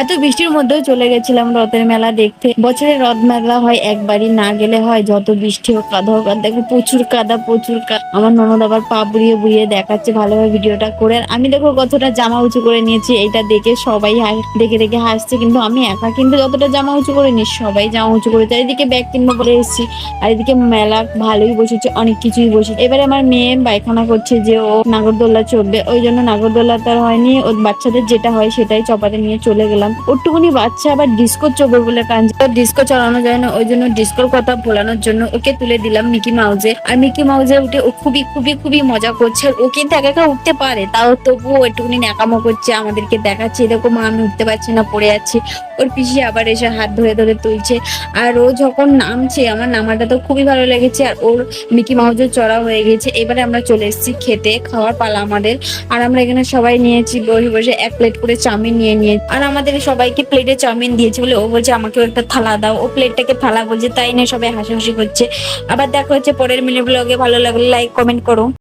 এত বৃষ্টির মধ্যেও চলে গেছিলাম রথের মেলা দেখতে। বছরে রথ মেলা হয় একবারই, না গেলে হয় যত বৃষ্টি হোক কাদা হোক। আর দেখো প্রচুর কাদা প্রচুর কাদা। আমার ননদ আবার পা বুড়িয়ে বুড়িয়ে দেখাচ্ছে ভালোভাবে ভিডিওটা করে। আর আমি দেখো কতটা জামা উঁচু করে নিয়েছি, এটা দেখে সবাই দেখে দেখে হাসছে, কিন্তু আমি একা কিন্তু যতটা জামা উঁচু করে নি সবাই জামা উঁচু করেছে। এদিকে ব্যাগ কিনবো বলে এসেছি, আর এদিকে মেলা ভালোই বসেছে, অনেক কিছুই বসেছে। এবারে আমার মেয়ে পায়খানা করছে যে ও নাগরদোল্লা চড়বে, ওই জন্য নাগরদোল্লা তার হয়নি, ওর বাচ্চাদের যেটা হয় সেটাই চপাতে নিয়ে চলে গেলাম। ওটুকুনি বাচ্চা আবার ডিস্কো চড়বে বলে কাঁদছে, ওর ডিস্কো চড়ানো যায় না, ওই জন্য ডিস্কোর কথা ভোলানোর জন্য ওকে তুলে দিলাম মিকি মাউজে। আর মিকি মাউজে উঠে ও খুবই খুবই খুবই মজা করছে। ও কিন্তু একা একা উঠতে পারে, তাও তবুও একটুখানি ন্যাকামো করছে, আমাদেরকে দেখাচ্ছে এরকম আমি উঠতে পারছি না, পড়ে যাচ্ছি। ওর পিসি আবার এসে হাত ধরে ধরে তুলছে। আর ও যখন নামছে, আমার নামাটা তো খুবই ভালো লেগেছে। আর ওর মিকি মাউজের চড়া হয়ে গেছে। এবারে আমরা চলে এসেছি খেতে, খাওয়ার পালা আমাদের। আর আমরা এখানে সবাই নিয়েছি বসে বসে এক প্লেট করে চাউমিন নিয়ে আর আমাদের সবাইকে প্লেটে চাউমিন দিয়েছে বলে ও বলছে আমাকেও একটা থালা দাও, ও প্লেটটাকে থালা বলছে, তাই নিয়ে সবাই হাসাহাসি করছে। আবার দেখা হচ্ছে পরের মিনি ব্লগে। ভালো লাগলে লাইক কমেন্ট করো।